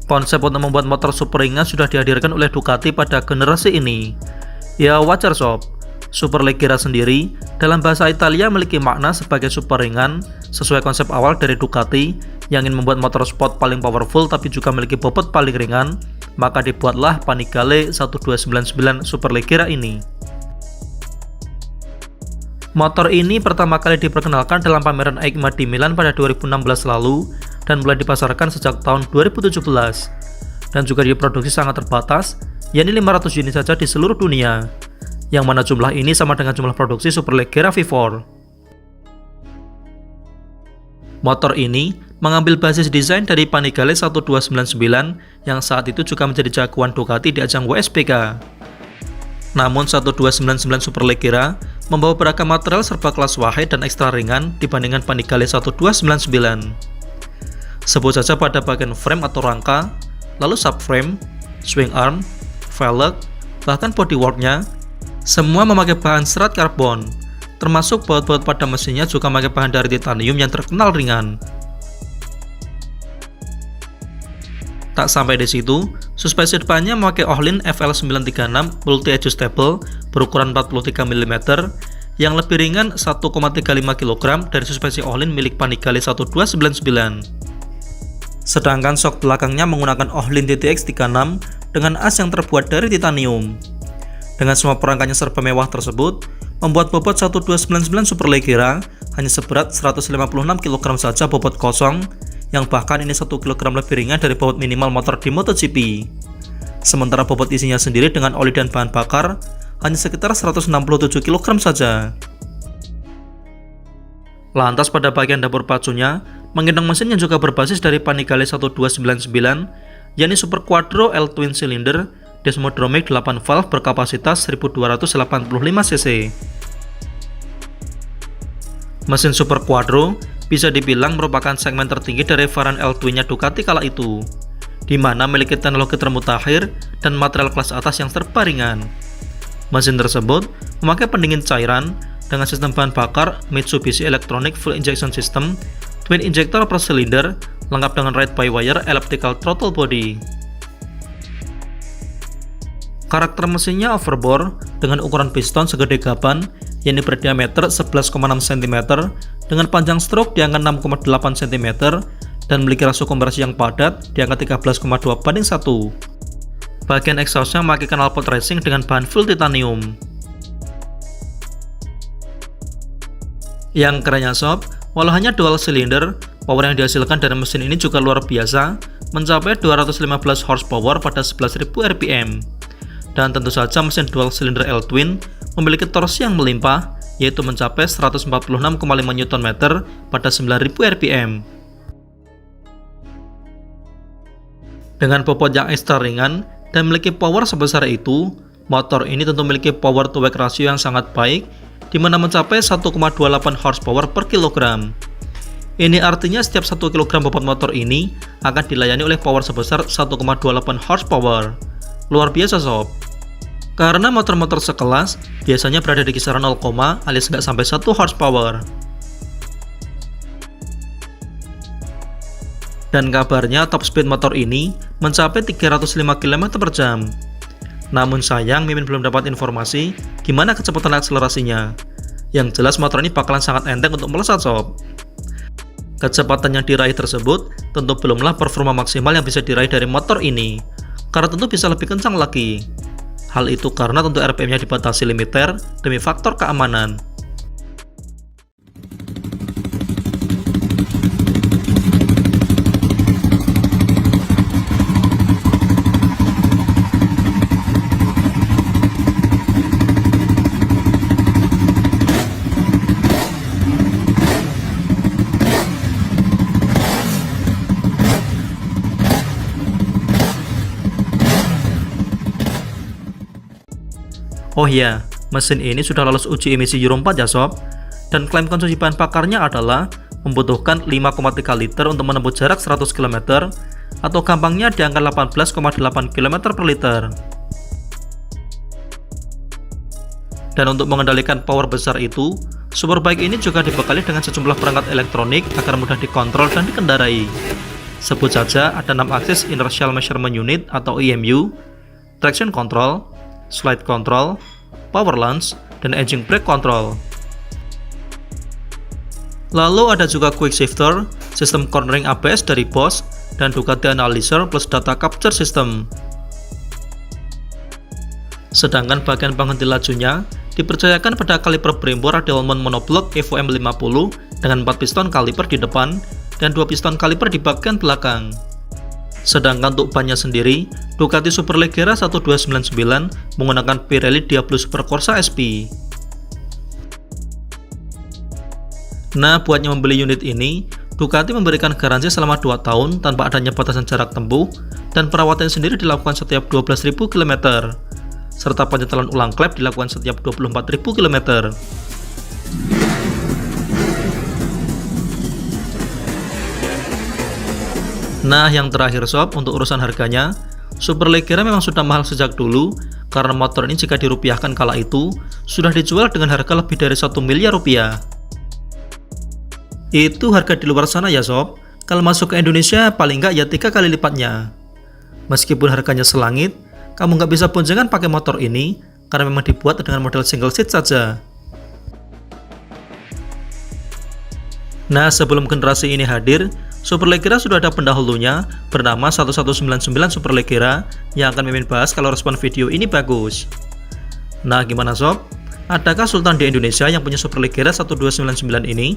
Konsep untuk membuat motor super ringan sudah dihadirkan oleh Ducati pada generasi ini. Ya wajar sob, Superleggera sendiri dalam bahasa Italia memiliki makna sebagai super ringan sesuai konsep awal dari Ducati yang ingin membuat motor sport paling powerful tapi juga memiliki bobot paling ringan, maka dibuatlah Panigale 1299 Superleggera ini. Motor ini pertama kali diperkenalkan dalam pameran EICMA di Milan pada 2016 lalu dan mulai dipasarkan sejak tahun 2017 dan juga diproduksi sangat terbatas, yakni 500 unit saja di seluruh dunia, yang mana jumlah ini sama dengan jumlah produksi Superleggera V4. Motor ini mengambil basis desain dari Panigale 1299 yang saat itu juga menjadi jagoan Ducati di ajang WSBK. Namun 1299 Superleggera membawa beragam material serba kelas wahid dan ekstra ringan dibandingkan Panigale 1299. Sebut saja pada bagian frame atau rangka, lalu subframe, swing arm, velg, bahkan bodyworknya, semua memakai bahan serat karbon, termasuk baut-baut pada mesinnya juga memakai bahan dari titanium yang terkenal ringan. Tak sampai di situ, suspensi depannya memakai Ohlin FL936 multi-adjustable berukuran 43 mm yang lebih ringan 1,35 kg dari suspensi Ohlin milik Panigale 1299. Sedangkan sok belakangnya menggunakan Ohlin TTX36 dengan as yang terbuat dari titanium. Dengan semua perangkatnya serba mewah tersebut, membuat bobot 1299 Superleggera hanya seberat 156 kg saja bobot kosong, yang bahkan ini 1 kg lebih ringan dari bobot minimal motor di MotoGP. Sementara bobot isinya sendiri dengan oli dan bahan bakar hanya sekitar 167 kg saja. Lantas pada bagian dapur pacunya, menggendong mesin yang juga berbasis dari Panigale 1299, yakni Super Quattro L Twin Cylinder Desmodromic 8 valve berkapasitas 1285 cc. Mesin Super Quattro bisa dibilang merupakan segmen tertinggi dari varian L-Twin-nya Ducati kala itu, di mana memiliki teknologi termutakhir dan material kelas atas yang serba ringan. Mesin tersebut memakai pendingin cairan dengan sistem bahan bakar Mitsubishi Electronic Fuel Injection System, twin injector per silinder, lengkap dengan ride-by-wire elliptical throttle body. Karakter mesinnya overbore dengan ukuran piston segede gaban, yakni berdiameter 11,6 cm dengan panjang stroke di angka 6,8 cm dan memiliki rasio kompresi yang padat di angka 13,2/1. Bagian exhaustnya memakai knalpot racing dengan bahan full titanium. Yang kerennya sob, walau hanya dual cylinder, power yang dihasilkan dari mesin ini juga luar biasa, mencapai 215 horsepower pada 11.000 rpm. Dan tentu saja mesin dual cylinder L-Twin memiliki torsi yang melimpah, yaitu mencapai 146,5 Nm pada 9.000 rpm. Dengan bobot yang ekstra ringan dan memiliki power sebesar itu, motor ini tentu memiliki power to weight ratio yang sangat baik, di mana mencapai 1,28 horsepower per kilogram. Ini artinya setiap 1 kg bobot motor ini akan dilayani oleh power sebesar 1,28 horsepower. Luar biasa sob. Karena motor-motor sekelas biasanya berada di kisaran 0, alias nggak sampai 1 horsepower. Dan kabarnya top speed motor ini mencapai 305 km per jam. Namun sayang Mimin belum dapat informasi gimana kecepatan akselerasinya. Yang jelas motor ini bakalan sangat enteng untuk melesat sob. Kecepatan yang diraih tersebut tentu belumlah performa maksimal yang bisa diraih dari motor ini, karena tentu bisa lebih kencang lagi. Hal itu karena tentu RPM-nya dibatasi limiter demi faktor keamanan. Oh iya, mesin ini sudah lolos uji emisi Euro 4 ya sob, dan klaim konsumsi bahan bakarnya adalah membutuhkan 5,3 liter untuk menempuh jarak 100 km atau gampangnya di angka 18,8 km per liter. Dan untuk mengendalikan power besar itu, Superbike ini juga dibekali dengan sejumlah perangkat elektronik agar mudah dikontrol dan dikendarai. Sebut saja ada 6 akses Inertial Measurement Unit atau IMU, Traction Control, Slide Control, Power Launch, dan Engine Brake Control. Lalu ada juga Quick Shifter, sistem cornering ABS dari Bosch, dan Ducati Analyzer plus Data Capture System. Sedangkan bagian penghenti lajunya dipercayakan pada kaliper Brembo radial mount monoblock Evo M50 dengan 4 piston kaliper di depan dan 2 piston kaliper di bagian belakang. Sedangkan untuk bannya sendiri, Ducati Superleggera 1299 menggunakan Pirelli Diablo Super Corsa SP. Nah, buatnya membeli unit ini, Ducati memberikan garansi selama 2 tahun tanpa adanya batasan jarak tempuh, dan perawatan sendiri dilakukan setiap 12.000 km, serta penyetelan ulang klep dilakukan setiap 24.000 km. Nah, yang terakhir sob, untuk urusan harganya, Superleggera memang sudah mahal sejak dulu, karena motor ini jika dirupiahkan kala itu, sudah dijual dengan harga lebih dari 1 miliar rupiah. Itu harga di luar sana ya sob, kalau masuk ke Indonesia paling nggak ya 3 kali lipatnya. Meskipun harganya selangit, kamu nggak bisa boncengan pakai motor ini, karena memang dibuat dengan model single seat saja. Nah, sebelum generasi ini hadir, Superleggera sudah ada pendahulunya bernama 1199 Superleggera yang akan mimin bahas kalau respon video ini bagus. Nah, gimana sob? Adakah Sultan di Indonesia yang punya Superleggera 1299 ini?